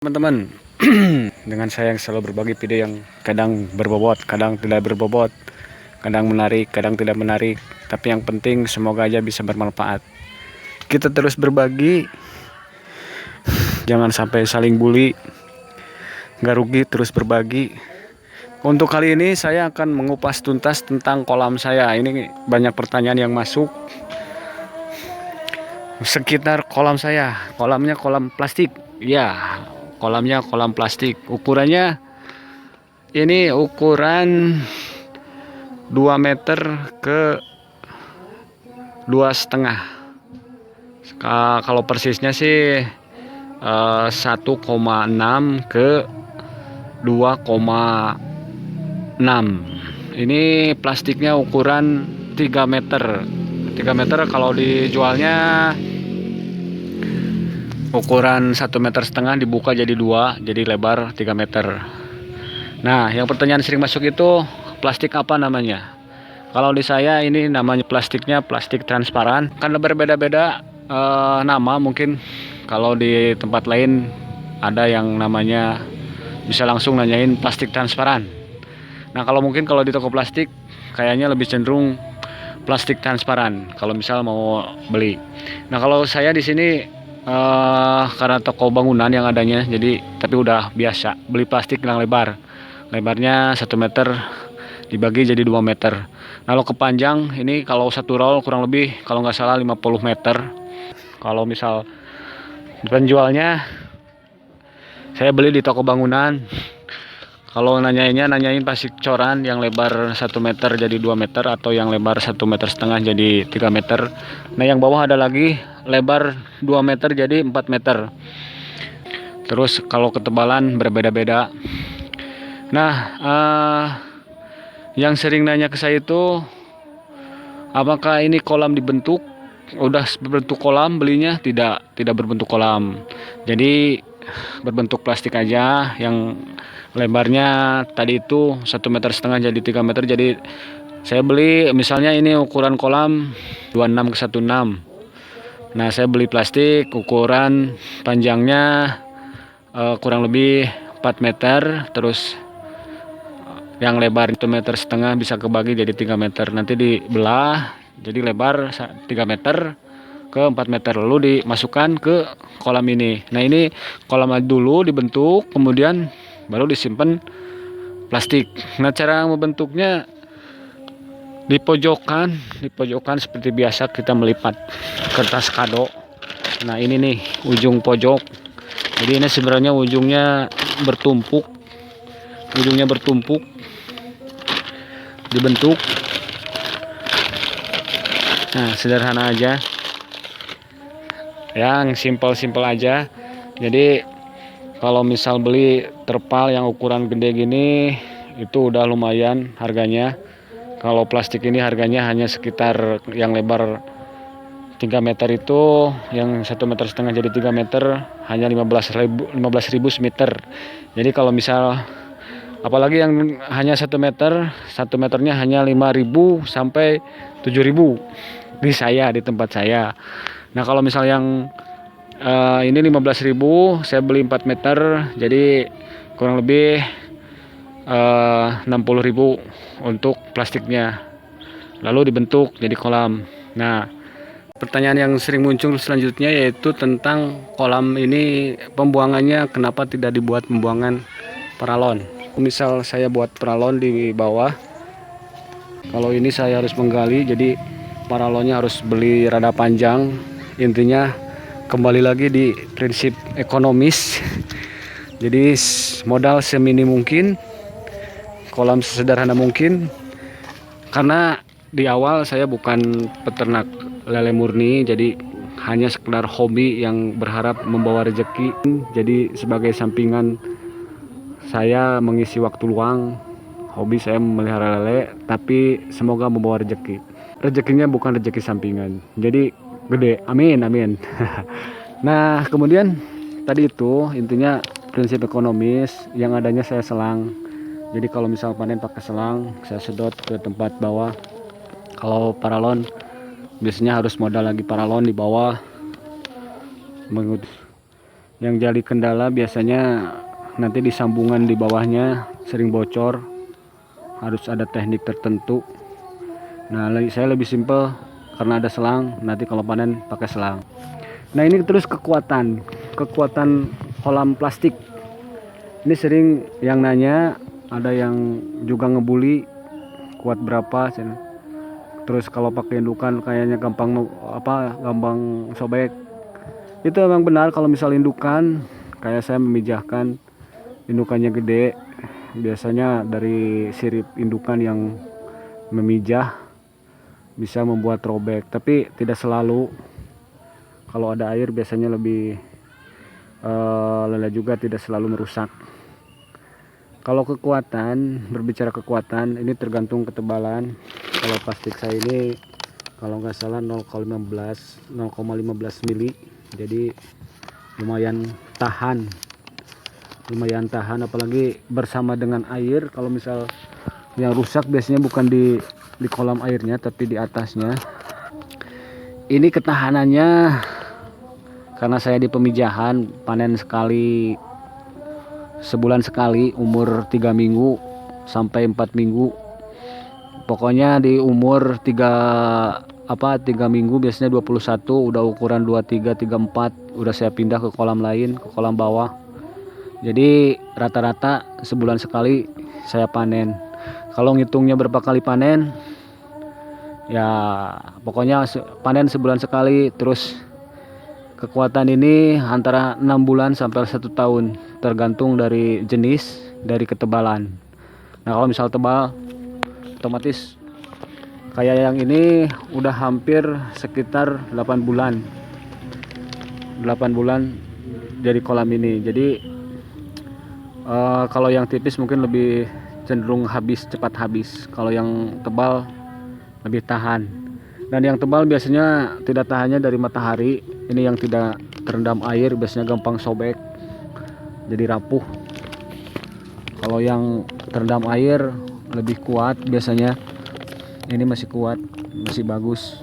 Teman-teman, dengan saya yang selalu berbagi video yang kadang berbobot, kadang tidak berbobot, kadang menarik, kadang tidak menarik, tapi yang penting semoga aja bisa bermanfaat. Kita terus berbagi, jangan sampai saling bully, nggak rugi terus berbagi. Untuk kali ini saya akan mengupas tuntas tentang kolam saya. Ini banyak pertanyaan yang masuk sekitar kolam saya. Kolamnya kolam plastik, ya. Kolamnya kolam plastik, ukurannya ini ukuran 2 meter ke 2,5. Kalau persisnya sih 1,6 ke 2,6. Ini plastiknya ukuran 3 meter. 3 meter kalau dijualnya ukuran 1,5 meter dibuka jadi 2, jadi lebar 3 meter. Nah, yang pertanyaan sering masuk itu plastik apa namanya? Kalau di saya ini namanya plastiknya plastik transparan. Karena berbeda-beda nama, mungkin kalau di tempat lain ada yang namanya bisa langsung nanyain plastik transparan. Nah, kalau di toko plastik kayaknya lebih cenderung plastik transparan kalau misal mau beli. Nah, kalau saya di sini karena toko bangunan yang adanya, jadi tapi udah biasa beli plastik yang lebarnya 1 meter dibagi jadi 2 meter. Kalau kepanjang ini kalau satu roll kurang lebih kalau nggak salah 50 meter. Kalau misal penjualnya saya beli di toko bangunan. Kalau nanyain plastik coran yang lebar 1 meter jadi 2 meter, atau yang lebar 1,5 meter jadi 3 meter. Nah, yang bawah ada lagi lebar 2 meter jadi 4 meter. Terus kalau ketebalan berbeda-beda. Nah, yang sering nanya ke saya itu apakah ini kolam dibentuk? Udah berbentuk kolam belinya? Tidak berbentuk kolam. Jadi berbentuk plastik aja, yang lebarnya tadi itu 1,5 meter jadi 3 meter. Jadi saya beli misalnya ini ukuran kolam 26 ke 16. Nah, saya beli plastik ukuran panjangnya kurang lebih 4 meter, terus yang lebar 1,5 meter bisa kebagi jadi 3 meter. Nanti dibelah jadi lebar 3 meter ke 4 meter, lalu dimasukkan ke kolam ini. Nah, ini kolam dulu dibentuk, kemudian baru disimpan plastik. Nah, cara membentuknya di pojokan seperti biasa kita melipat kertas kado. Nah, ini nih ujung pojok. Jadi ini sebenarnya ujungnya bertumpuk dibentuk. Nah, sederhana aja, yang simpel aja. Jadi kalau misal beli terpal yang ukuran gede gini itu udah lumayan harganya. Kalau plastik ini harganya hanya sekitar yang lebar 3 meter itu, yang 1,5 meter jadi 3 meter hanya 15.000 semeter. Jadi kalau misal apalagi yang hanya 1 meter, 1 meternya hanya 5.000 sampai 7.000 di tempat saya. Nah, kalau misal yang ini 15.000, saya beli 4 meter, jadi kurang lebih 60.000 untuk plastiknya, lalu dibentuk jadi kolam. Nah, pertanyaan yang sering muncul selanjutnya yaitu tentang kolam ini pembuangannya, kenapa tidak dibuat pembuangan paralon. Misal saya buat paralon di bawah, kalau ini saya harus menggali, jadi paralonnya harus beli rada panjang. Intinya kembali lagi di prinsip ekonomis. Jadi modal semini mungkin, kolam sesederhana mungkin. Karena di awal saya bukan peternak lele murni, jadi hanya sekedar hobi yang berharap membawa rezeki. Jadi sebagai sampingan saya mengisi waktu luang, hobi saya memelihara lele, tapi semoga membawa rezeki. Rezekinya bukan rezeki sampingan, jadi gede, amin. Nah, kemudian tadi itu intinya prinsip ekonomis, yang adanya saya selang. Jadi kalau misal panen pakai selang, saya sedot ke tempat bawah. Kalau paralon biasanya harus modal lagi paralon di bawah. Yang jadi kendala biasanya nanti di sambungan di bawahnya sering bocor, harus ada teknik tertentu. Nah, saya lebih simpel karena ada selang, nanti kalau panen pakai selang. Nah, ini terus kekuatan kolam plastik. Ini sering yang nanya, ada yang juga ngebully kuat berapa. Terus kalau pakai indukan kayaknya gampang sobek. Itu memang benar. Kalau misal indukan, kayak saya memijahkan, indukannya gede, biasanya dari sirip indukan yang memijah bisa membuat robek, tapi tidak selalu. Kalau ada air biasanya lebih lelah juga, tidak selalu merusak. Kalau kekuatan, berbicara kekuatan, ini tergantung ketebalan. Kalau plastik saya ini kalau nggak salah 0,15 mili, jadi lumayan tahan, apalagi bersama dengan air. Kalau misal yang rusak biasanya bukan di kolam airnya tapi di atasnya. Ini ketahanannya, karena saya di pemijahan, panen sekali sebulan sekali, umur 3 minggu sampai 4 minggu. Pokoknya di umur 3 minggu biasanya 21 udah ukuran 23 34 udah saya pindah ke kolam lain, ke kolam bawah. Jadi rata-rata sebulan sekali saya panen. Kalau ngitungnya berapa kali panen, ya pokoknya panen sebulan sekali. Terus kekuatan ini antara 6 bulan sampai 1 tahun, tergantung dari jenis, dari ketebalan. Nah, kalau misal tebal, otomatis kayak yang ini udah hampir sekitar 8 bulan dari kolam ini. Jadi kalau yang tipis mungkin lebih cenderung cepat habis. Kalau yang tebal lebih tahan. Dan yang tebal biasanya tidak tahannya dari matahari. Ini yang tidak terendam air biasanya gampang sobek, jadi rapuh. Kalau yang terendam air lebih kuat biasanya. Ini masih kuat, masih bagus.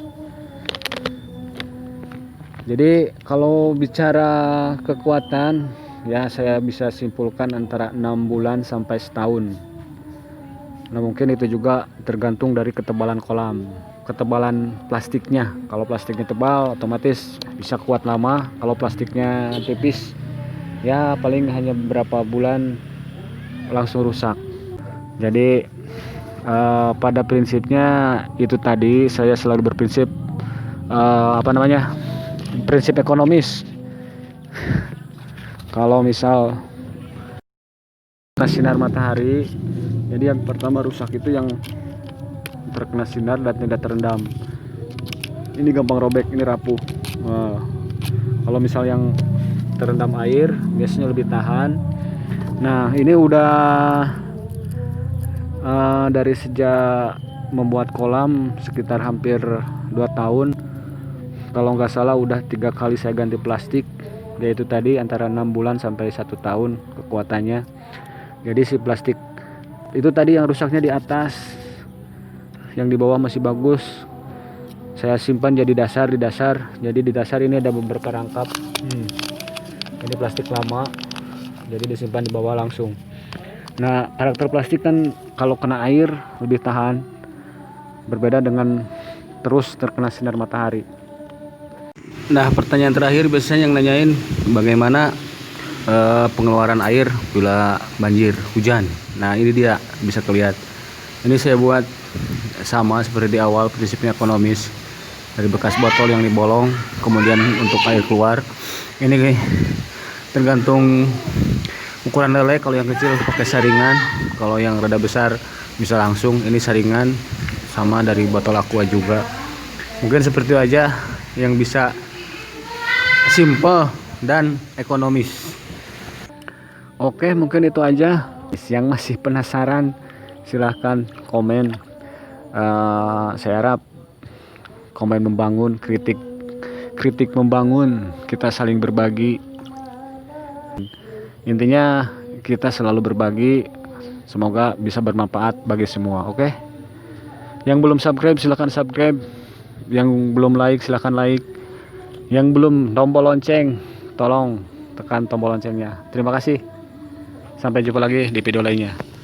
Jadi kalau bicara kekuatan, ya saya bisa simpulkan antara 6 bulan sampai setahun. Nah, mungkin itu juga tergantung dari ketebalan kolam, ketebalan plastiknya. Kalau plastiknya tebal otomatis bisa kuat lama. Kalau plastiknya tipis, ya paling hanya beberapa bulan langsung rusak. Jadi pada prinsipnya itu tadi, saya selalu berprinsip prinsip ekonomis. Kalau misal sinar matahari, jadi yang pertama rusak itu yang terkena sinar dan tidak terendam. Ini gampang robek, ini rapuh. Kalau misal yang terendam air biasanya lebih tahan. Nah, ini udah dari sejak membuat kolam sekitar hampir 2 tahun. Kalau nggak salah udah 3 kali saya ganti plastik, yaitu tadi antara 6 bulan sampai 1 tahun kekuatannya. Jadi si plastik itu tadi yang rusaknya di atas, yang di bawah masih bagus. Saya simpan jadi di dasar. Jadi di dasar ini ada beberapa rangkap. Ini plastik lama, jadi disimpan di bawah langsung. Nah, karakter plastik kan kalau kena air lebih tahan, berbeda dengan terus terkena sinar matahari. Nah, pertanyaan terakhir biasanya yang nanyain bagaimana pengeluaran air bila banjir hujan. Nah, ini dia bisa terlihat. Ini saya buat sama seperti di awal, prinsipnya ekonomis. Dari bekas botol yang dibolong, kemudian untuk air keluar. Ini tergantung ukuran lele. Kalau yang kecil pakai saringan, kalau yang rada besar bisa langsung. Ini saringan, sama dari botol aqua juga. Mungkin seperti itu aja yang bisa simple dan ekonomis. Oke, mungkin itu aja. Yang masih penasaran silahkan komen. Saya harap komen membangun, kritik membangun, kita saling berbagi. Intinya kita selalu berbagi, semoga bisa bermanfaat bagi semua. Oke? Yang belum subscribe silahkan subscribe, yang belum like silahkan like, yang belum tombol lonceng tolong tekan tombol loncengnya. Terima kasih. Sampai jumpa lagi di video lainnya.